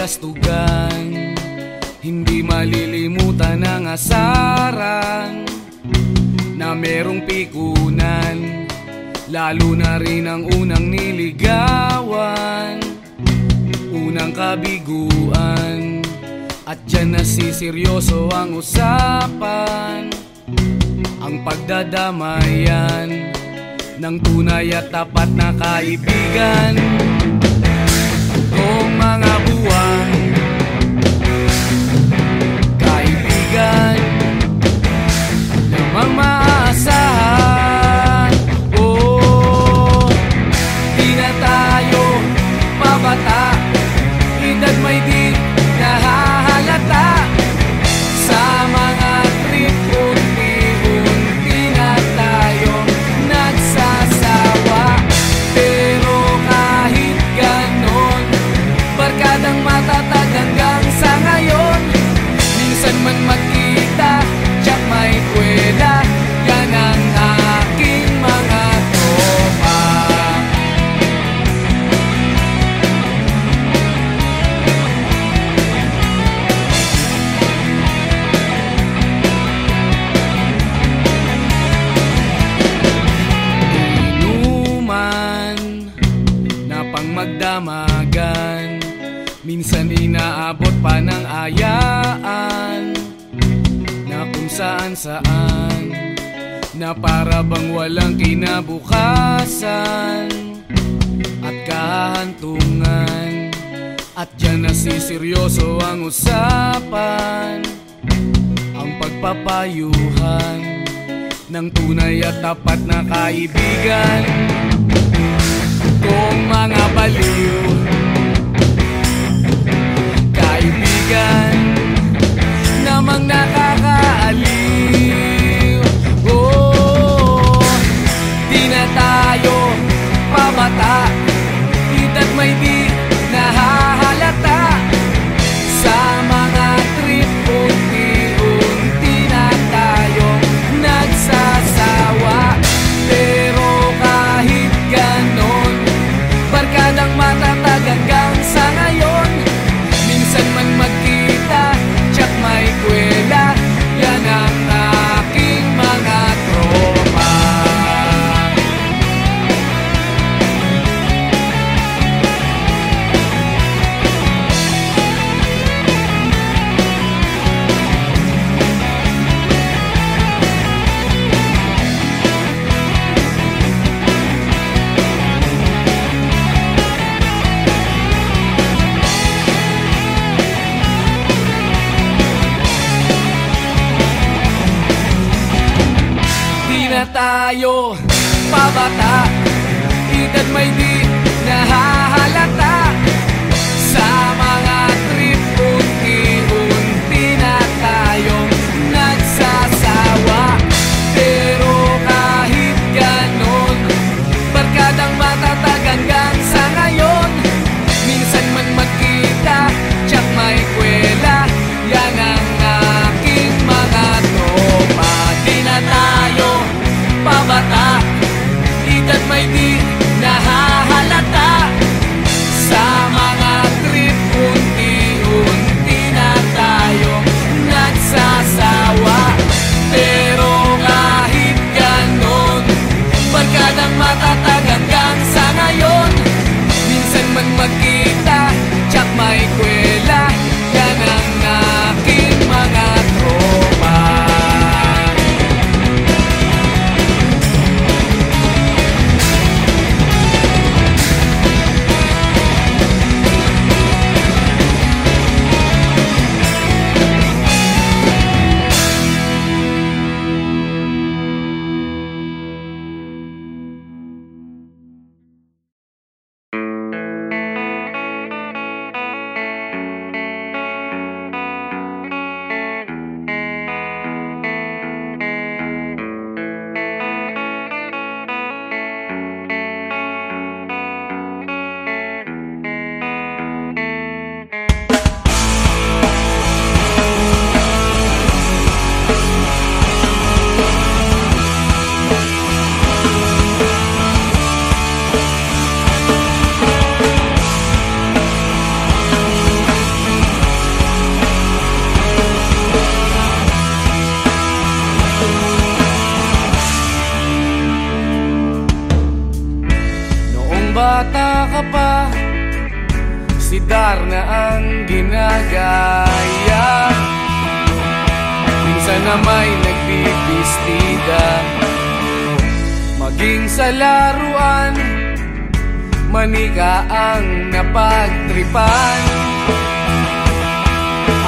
kastugan, hindi malilimutan ang asaran na merong pikunan, lalo na rin ang unang niligawan, unang kabiguan. At dyan nasiseryoso ang usapan, ang pagdadamayan ng tunay at tapat na kaibigan. Kung mga buwan, kaibigan namang maaasahan. Oh, di na tayo pabata, edad may di nahahalata. Sa mga trip unti-unti na tayo nagsasawa. Pero kahit ganon, barkadang matatag hanggang sa ngayon. Minsan man magkita, tiyak may kwela, yan ang aking mga tropa. Inuman na pang magdamagan, minsan inaabot pa ng ayaan, na kung saan-saan, na para bang walang kinabukasan at kahantungan. At dyan nasiseryoso ang usapan, ang pagpapayuhan ng tunay at tapat na kaibigan. Kung mga baliw, kaibigan namang nakakaaliw. Oh, di na tayo pabata, edad may di nahahalata. Sa mga trip unti-unti na tayo nagsasawa. Pero kahit ganon, barkadang matatag hanggang sa ngayon. Minsan man magkita, tiyak may kwela, yan ang aking mga tropa. Tayo pabata, edad may di nahahalata. Sa mga trip unti-unti na tayong nagsasawa. Pero kahit ganon, barkadang matatag hanggang sa ngayon. Minsan man magkita, tiyak may kwela, yan ang aking mga tropa. Di na tayo pabata, edad may di nahahalata. Sa mga trip unti-unti na tayo nagsasawa. Pero kahit ganon, barkadang matatag hanggang sa ngayon. Minsan man magkita, tiyak may kwela, yan ang aking mga tropa. bata ka pa, si Darna ang ginagaya. Minsan na may nagbibistida, maging sa laruan, manika ang napagtripan.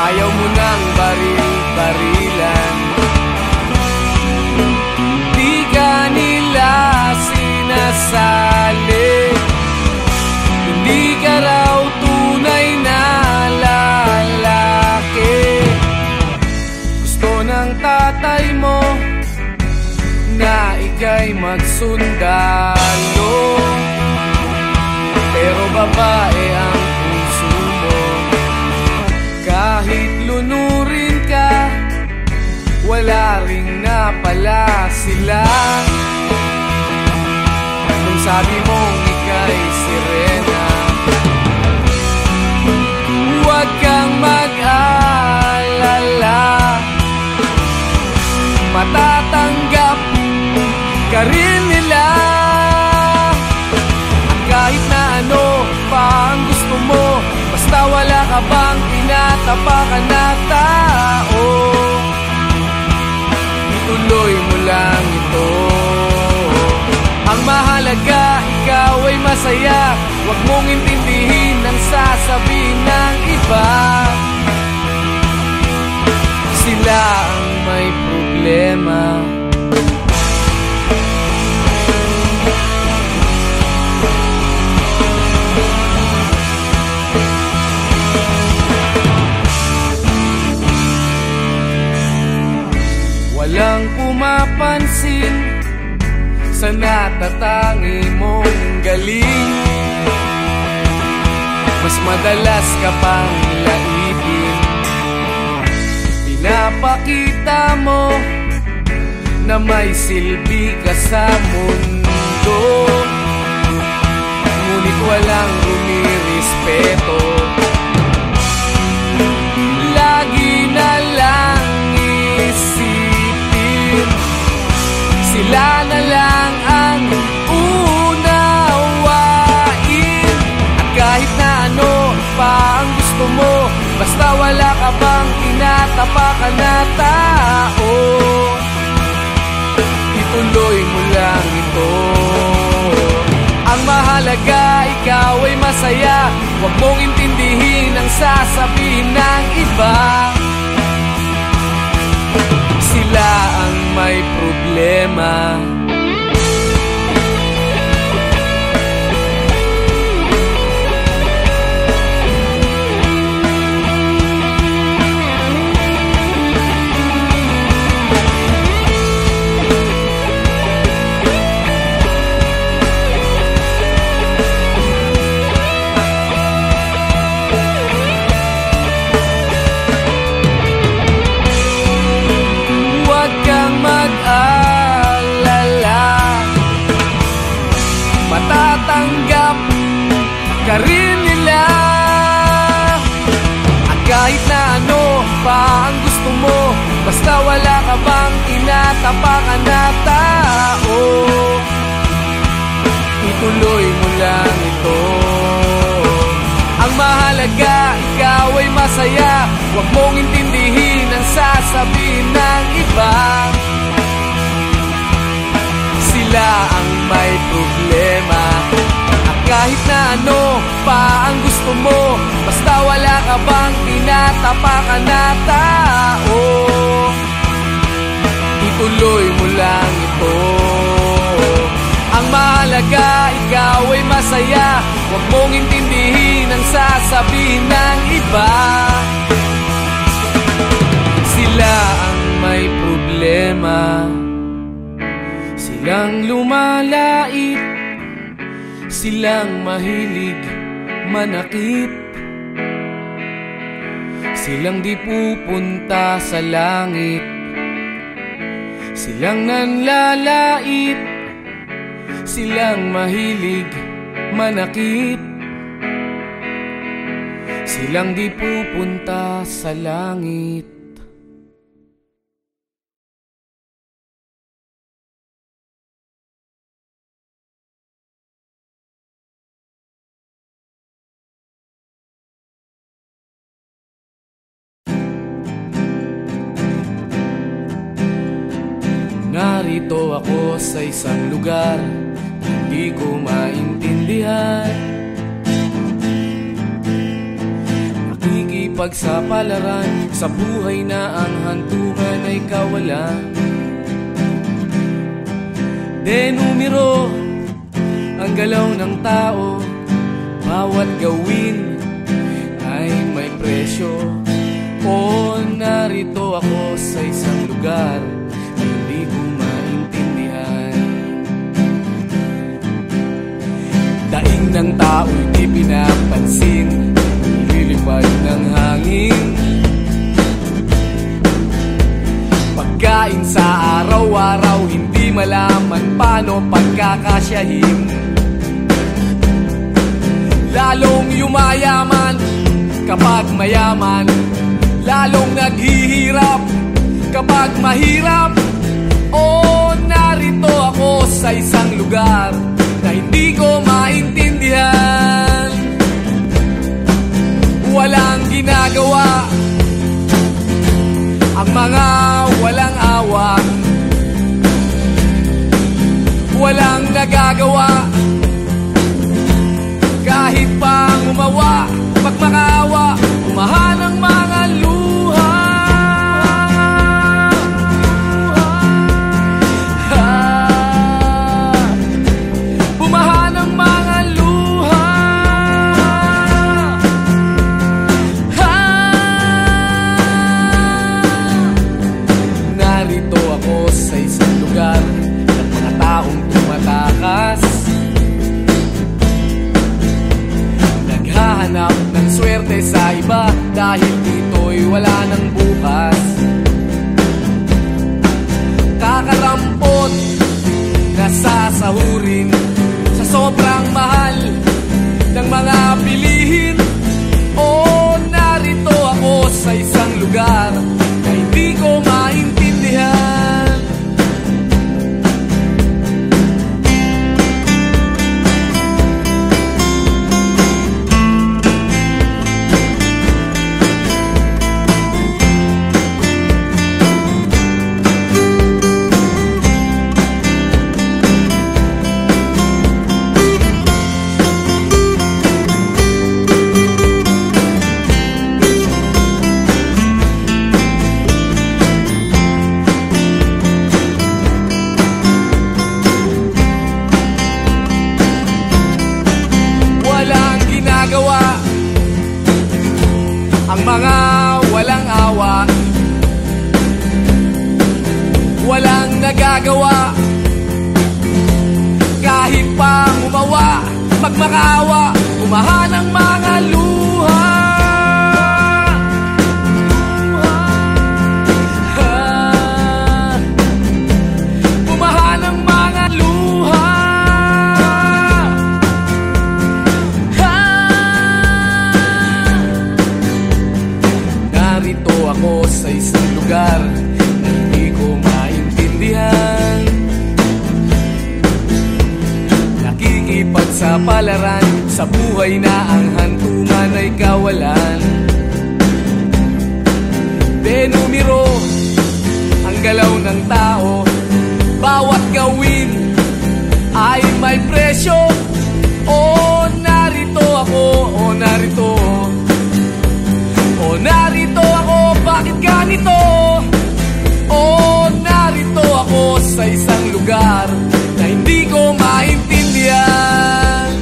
Ayaw mo nang baril-barilan, di ka nila sinasali. Hindi ka raw tunay na lalaki. Gusto ng tatay mo na ika'y magsundalo, pero babae ang puso mo. Kahit lunurin ka, wala ring napala sila. Kung sabi mong ika'y sirena, huwag kang mag-alala, matatanggap ka rin nila. At kahit na ano pa ang gusto mo, basta wala ka bang tinatapakan na tao, ituloy mo lang ito. Ang mahalaga, ikaw ay masaya. Huwag mong intindihin ang sasabihin ng iba. Sila ang may problema. Walang pumapansin sa natatangi mong galing. Mas madalas ka pang laipin, pinapakita mo na may silbi ka sa mundo. Ngunit walang rumirespeto, lagi na lang isipin sila na lang ang unawain. At kahit na ano pa ang gusto mo, basta wala ka bang tinatapakan na tao, ituloy mo lang ito. Ang mahalaga, ikaw ay masaya. Huwag mong intindihin ang sasabihin ng iba. Sila ang may problema. Matatanggap ka rin nila. At kahit na ano pa ang gusto mo, basta wala ka bang tinatapakan na tao, ituloy mo lang ito. Ang mahalaga, ikaw ay masaya. Huwag mong intindihin ang sasabihin ng iba. Sila ang may problema. At kahit na ano pa ang gusto mo, basta wala ka bang tinatapakan na tao, ituloy mo lang ito. Ang mahalaga, ikaw ay masaya. Huwag mong intindihin ang sasabihin ng iba. Sila ang may problema. Silang lumalait, silang mahilig manakit, silang di pupunta sa langit, silang nanlalait, silang mahilig manakit, silang di pupunta sa langit. narito ako sa isang lugar hindi ko maintindihan. Nakikipagsapalaran sa buhay na ang hantungan ay kawalan. Denumero ang galaw ng tao, bawat gawin ay may presyo. O narito ako sa isang lugar na hindi ko maintindihan. Daing ng tao'y di pinapansin, lilipad ng hangin. Pagkain sa araw-araw, hindi malaman paano pagkakasyahin. Lalong yumayaman kapag mayaman, lalong naghihirap kapag mahirap. O narito ako sa isang lugar na hindi ko maintindihan. Walang ginagawa ang mga walang awa, walang nagagawa kahit pang umawa, pagmakaawa, umahan ang mga luha. Bumahan ang mga luha. Narito ako sa isang lugar ng mga taong tumatakas, naghahanap ng swerte sa iba dahil dito'y wala ng bukas. Kakarampot na sasahurin sa sobrang mahal ng mga bilihin. O narito ako sa isang lugar na hindi ko maintindihan. Ang mga walang awa, walang nagagawa kahit pang umawa, magmakaawa, umahan ang mga luha. Umahan ang mga luha. Narito ako sa isang lugar na hindi ko maintindihan. Nakikipagsapalaran sa buhay na ang hantungan ay kawalan. Denumero ang galaw ng tao, bawat gawin ay may presyo. O narito ako, o narito, o narito ako, bakit ganito? O narito ako sa isang lugar na hindi ko maintindihan.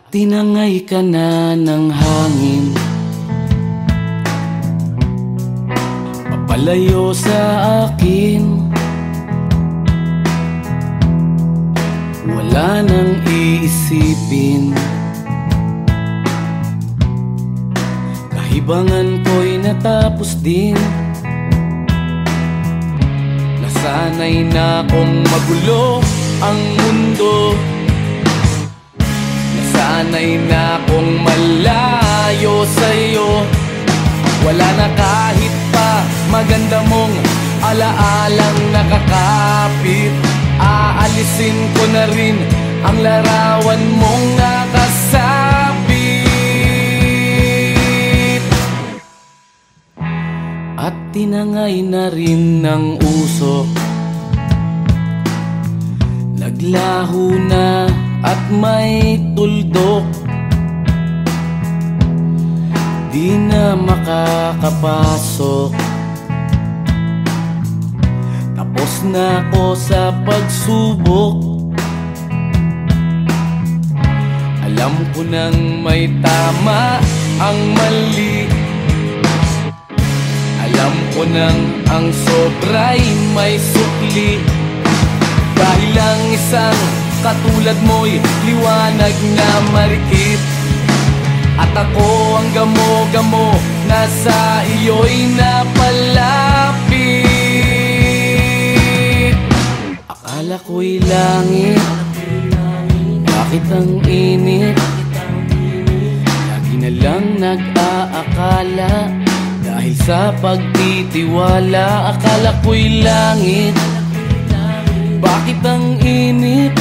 Tinangay ka na ng hangin, papalayo sa akin. Wala nang iisipin, kahibangan ko'y natapos din. Nasanay na kong magulo ang mundo, Sana'y na kung malayo sa'yo. Wala na kahit pa maganda mong alaalang nakakapit. Aalisin ko na rin ang larawan mong nakasabit. At tinangay na rin ng usok, naglaho na at may tuldok. Di na makakapasok. Tapos na ako sa pagsubok. Alam ko nang may tama ang mali. Alam ko nang ang sobra'y may sukli. Dahil ang isang katulad mo'y liwanag na marikit. At ako ang gamo-gamo na sa iyo'y napalapit. Akala ko'y langit, bakit ang init? Lagi na lang nag-aakala, dahil sa pagtitiwala. Akala ko'y langit, bakit ang init?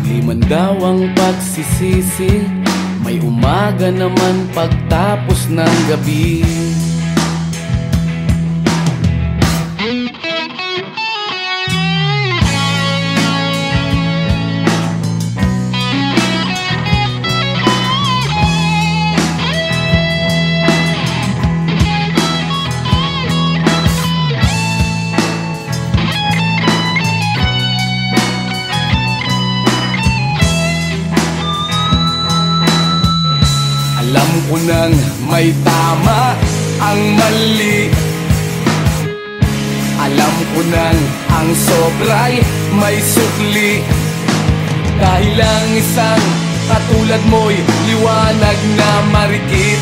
Di man daw ang pagsisisi, may umaga naman pagtapos ng gabi. Alam ko nang may tama ang mali. Alam ko nang ang sobra'y may sukli. Dahil ang isang katulad mo'y liwanag na marikit.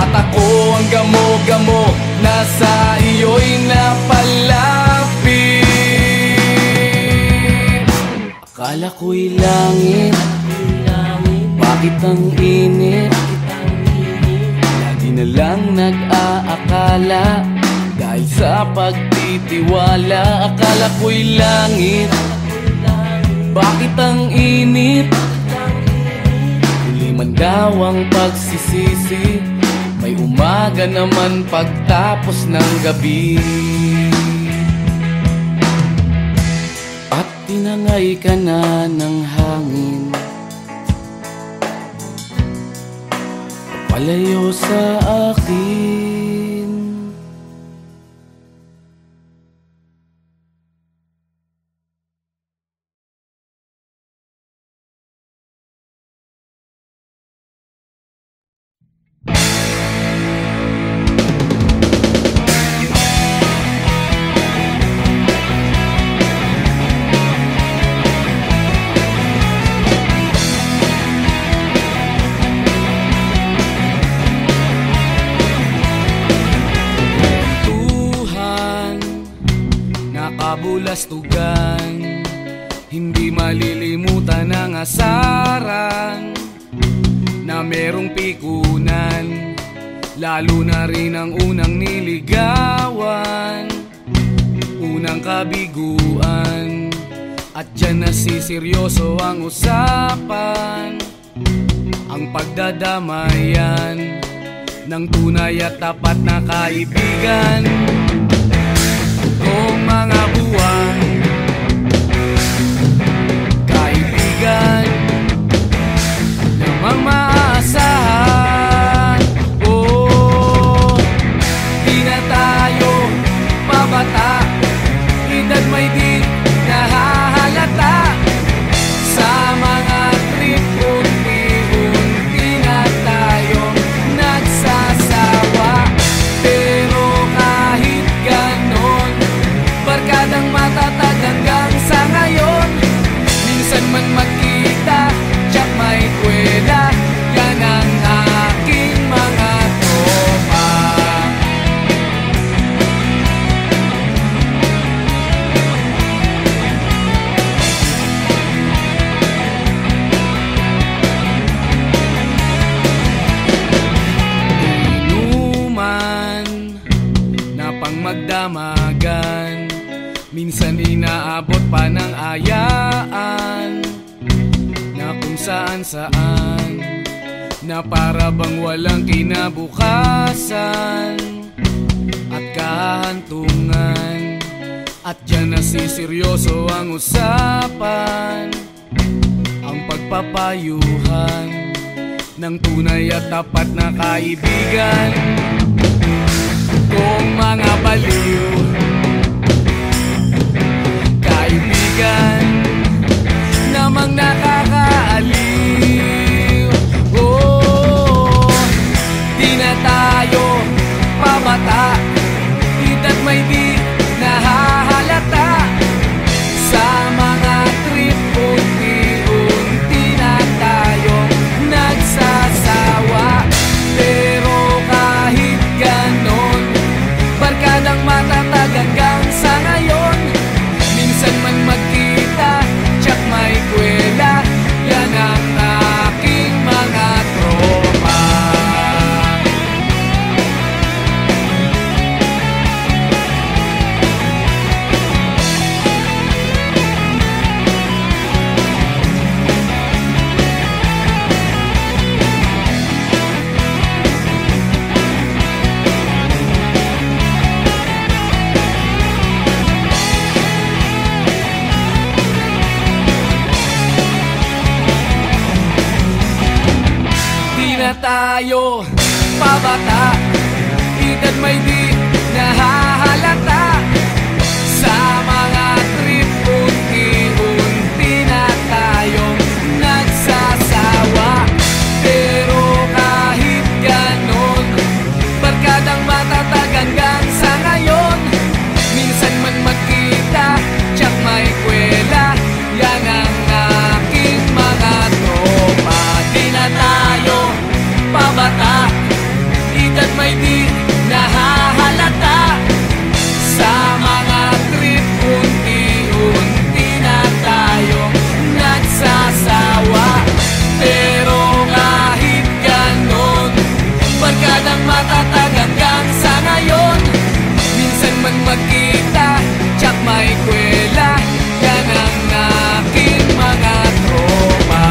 At ako ang gamo-gamo na sa iyo'y napalapit. Akala ko'y langit, bakit ang init? Lagi na lang nag-aakala, dahil sa pagtitiwala. Akala ko'y langit, bakit ang init? Huli man daw ang pagsisisi, may umaga naman pagtapos ng gabi. At tinangay ka na ng hangin, palayo sa akin. Kabulastugan, hindi malilimutan ang asaran na merong pikunan, lalo na rin ang unang niligawan, unang kabiguan. At dyan nasiseryoso ang usapan, ang pagdadamayan ng tunay at tapat na kaibigan. Kung mga buwan, kaibigan, namang maaasahan. Oh, di na tayo pabata, edad may di nahahalata. Sa mga trip, unti-unti na tayong nagsasawa. Pero kahit ganon, barkada saan na para bang walang kinabukasan at kahantungan, at dyan nasiseryoso ang usapan, ang pagpapayuhan ng tunay at tapat na kaibigan. Kung mga baliw kaibigan namang nakakaaliw, oh, di na tayo pabata, hita't may di nahahalata sa mga trip. Unti-unti na tayong nagsasawa, pero kahit ganon, barkadang matatag hanggang sa ngayon. Minsan man magkita, tsak may kwela, yan ang aking mga tropa. Tayo pabata, hita't may di nahahalata sa mga trip. Unti-unti na tayong nagsasawa, pero kahit ganon, barkadang matatag hanggang sa ngayon. Minsan man magkita, tsak may kwela, yan ang aking mga tropa. Di na tayo pabata, hita't may di nahahalata sa mga trip. Unti-unti na tayong nagsasawa, pero kahit ganon, barkadang matatag hanggang sa ngayon. Minsan man magkita, tsak may kwela, yan ang aking mga tropa.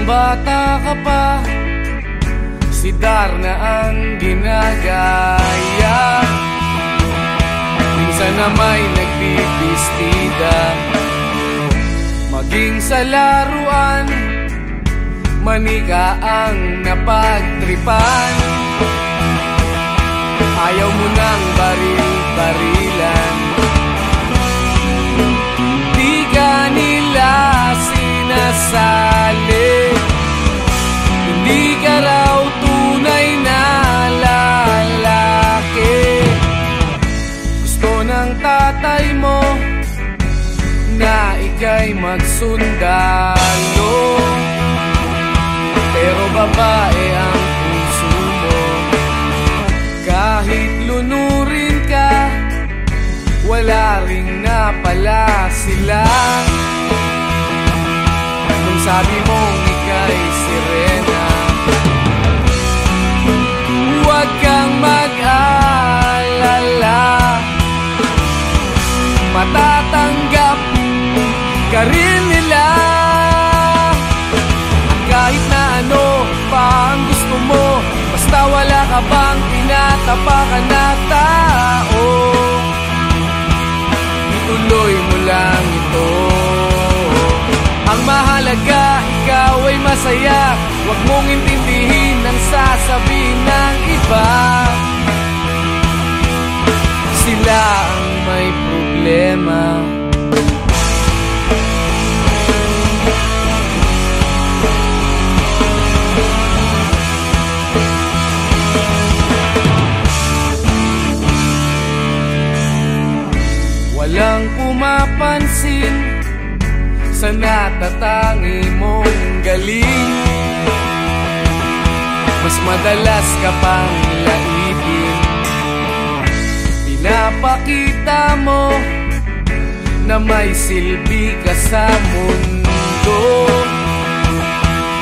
Bata ka pa, si Darna ang ginagaya. Minsan na may nagbibistida, maging sa laruan, manika ang napagtripan. Ayaw mo nang baril-barilan, di ka nila sinasali. Hindi ka raw tunay na lalaki. Gusto ng tatay mo na ika'y magsundalo, pero babae ang puso mo. Kahit lunurin ka, wala ring napala sila. Nung sabi mong ika'y sirena, huwag kang mag-alala, matatanggap ka rin nila. Kahit na ano pa ang gusto mo, basta wala ka bang tinatapakan na tao. lang ito. Ang mahalaga, ikaw ay masaya. Huwag mong intindihin ang sasabihin ng iba. Sila ang may problema. Walang pumapansin sa natatangi mong galing. Mas madalas ka pang laipin. Pinapakita mo na may silbi ka sa mundo,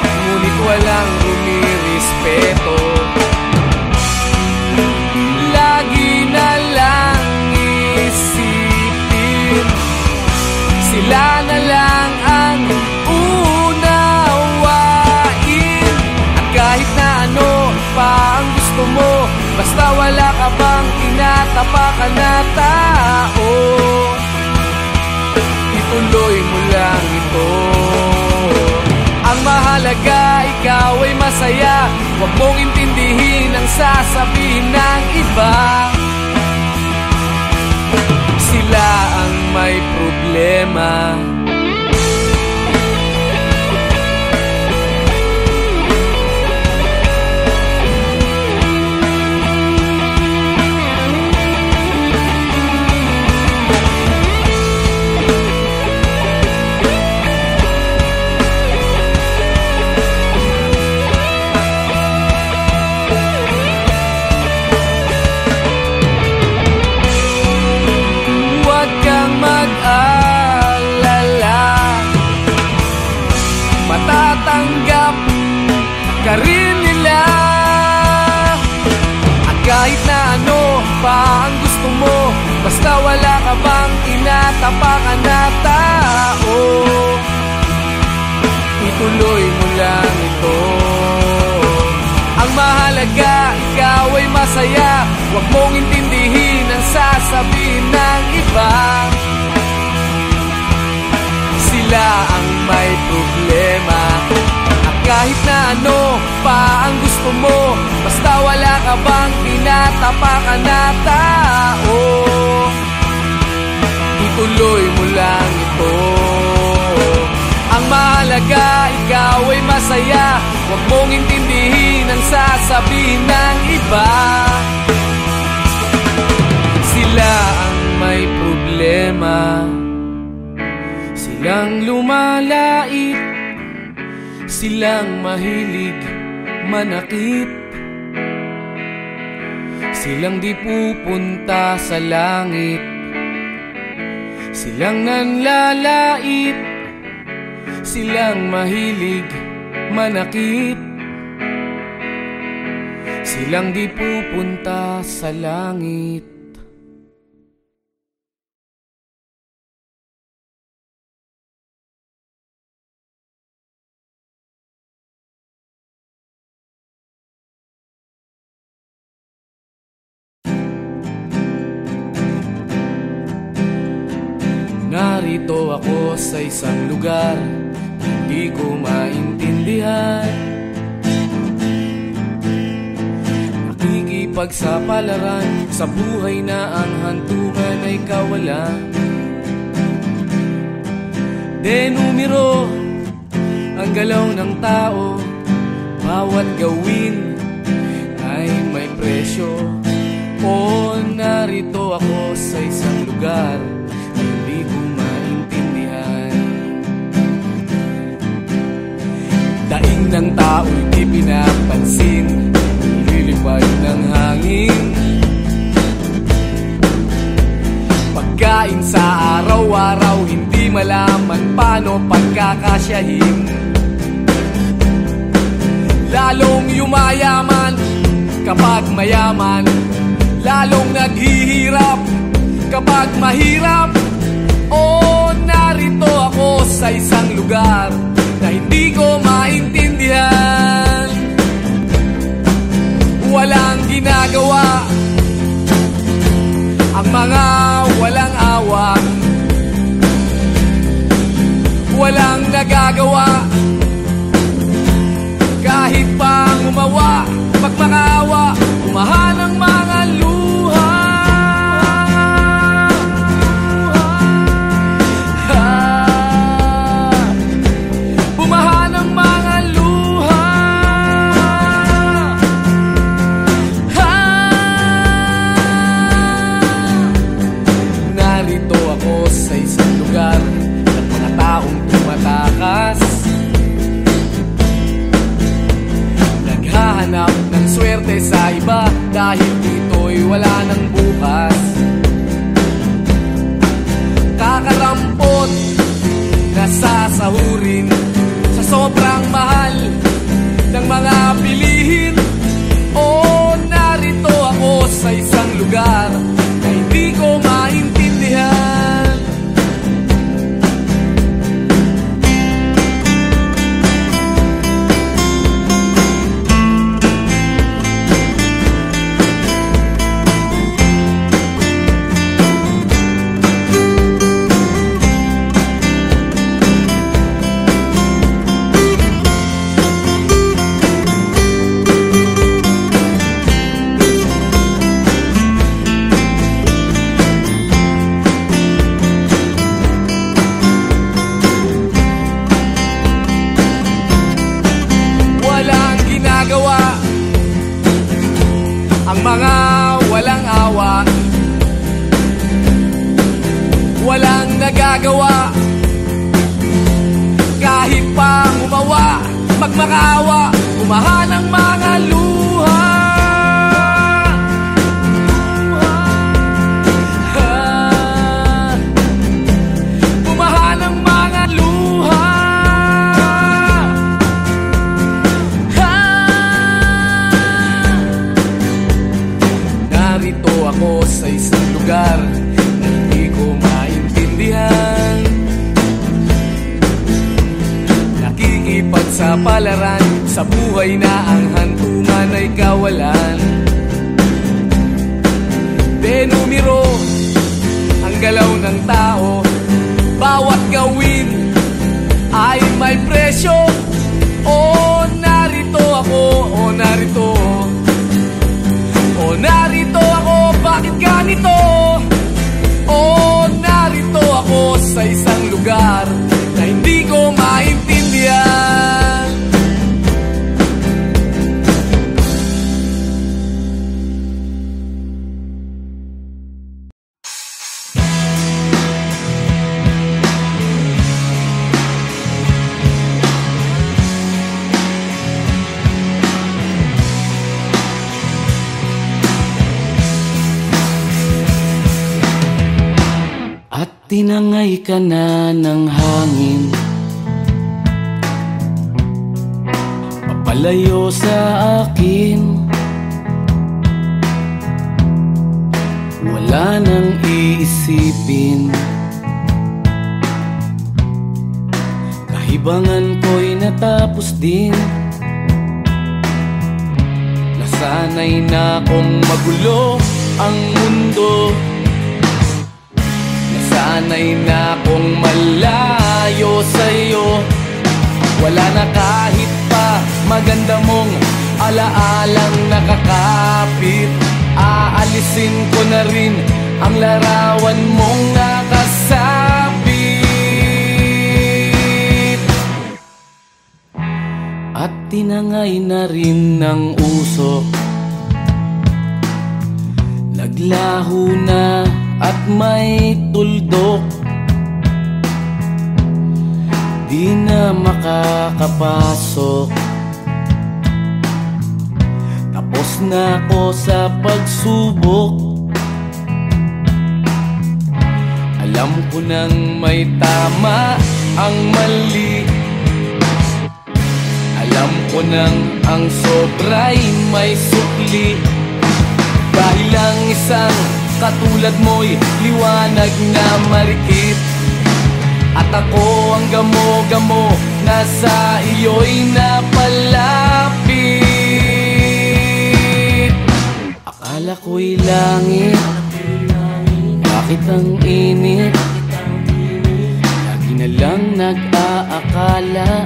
ngunit walang rumirespeto. Lagi na lang isipin, sila na lang ang unawain. At kahit na ano pa ang gusto mo, basta wala ka bang tinatapakan na tao, ituloy mo lang ito. Ang mahalaga, ikaw ay masaya. Huwag mong intindihin ang sasabihin ng iba. Sila ang may problema. Matatanggap ka rin nila. At kahit na ano pa ang gusto mo, basta wala ka bang tinatapakan na tao, ituloy mo lang ito. Ang mahalaga, ikaw ay masaya. Huwag mong intindihin ang sasabihin ng iba. Sila ang may problema. At kahit na ano pa ang gusto mo, basta wala ka bang tinatapakan na tao, ituloy mo lang ito. Ang mahalaga, ikaw ay masaya. Huwag mong intindihin ang sasabihin ng iba. Sila ang may problema. Silang lumalait, silang mahilig manakit, silang di pupunta sa langit, silang nanlalait, silang mahilig manakit, silang di pupunta sa langit. Narito ako sa isang lugar, hindi ko maintindihan. Nakikipagsapalaran sa buhay na ang hantungan ay kawalan. Denumero ang galaw ng tao, bawat gawin ay may presyo. O narito ako sa isang lugar, hindi ko maintindihan. Daing ng tao'y di pinapansin, lilipad ng hangin. Pagkain sa araw-araw, hindi malaman paano pagkakasyahin. Lalong yumayaman kapag mayaman, lalong naghihirap kapag mahirap. O narito ako sa isang lugar na hindi ko maintindihan. Walang ginagawa ang mga walang awa, nagagawa, kahit pa umawa, pagmakaawa, umahan ang mga luha. Bumahan ang mga luha. Narito ako sa isang lugar ng mga taong tumatakas, naghahanap ng swerte sa iba dahil dito'y wala ng bukas. Kakarampot na sasahurin sa sobrang mahal ng mga bilihin. O narito ako sa isang lugar na hindi ko maintindihan. Ang mga walang awa, walang nagagawa, kahit pa umawa, magmakaawa, umahan ang mga luha. Umahan ang mga luha. Narito ako sa isang lugar na hindi ko maintindihan. Nakikipagsapalaran sa buhay na ang hantungan ay kawalan. Denumero ang galaw ng tao, bawat gawin ay may presyo. O narito ako, o narito, o narito ako, bakit ganito? O narito ako sa isang lugar na hindi ko maintindihan. Tinangay ka na ng hangin, papalayo sa akin. Wala nang iisipin, kahibangan ko'y natapos din. Nasanay na kong magulo ang mundo, sanay na kong malayo sa'yo. Wala na kahit pa maganda mong alaalang nakakapit. Aalisin ko na rin ang larawan mong nakasabit. At tinangay na rin ng usok, naglaho na at may tuldok. Di na makakapasok, tapos na ako sa pagsubok. Alam ko nang may tama ang mali, alam ko nang ang sobra'y may sukli. Dahil lang isang katulad mo'y liwanag na marikit, at ako ang gamo-gamo na sa iyo'y napalapit. Akala ko'y langit, bakit ang init? Lagi na lang nag-aakala,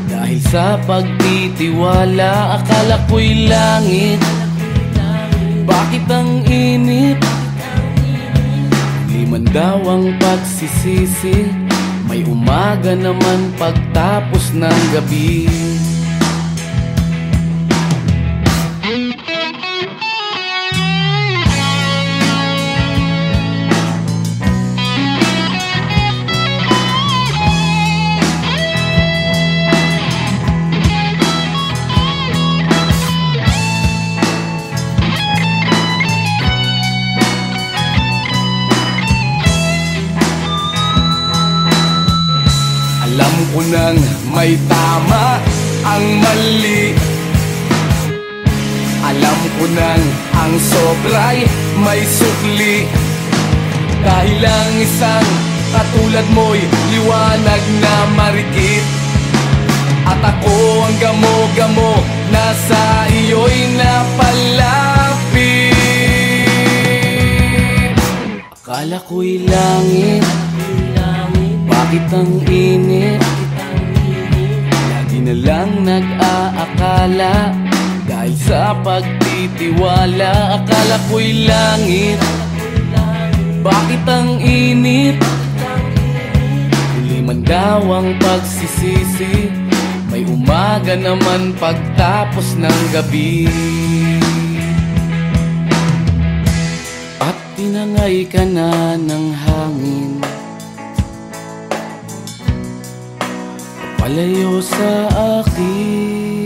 dahil sa pagtitiwala, akala ko'y langit. Bakit ang init? Di man daw ang pagsisisi, may umaga naman pagtapos ng gabi. Alam ko nang may tama ang mali, alam ko nang ang sobra'y may sukli. Dahil ang isang katulad mo'y liwanag na marikit, at ako ang gamo-gamo na sa iyo'y napalapit. Akala ko'y langit, bakit ang init? Lagi na lang nag-aakala, dahil sa pagtitiwala. Akala ko'y langit, bakit ang init? Huli man daw ang pagsisisi, may umaga naman pagtapos ng gabi. At tinangay ka na ng hangin, palayo sa akin.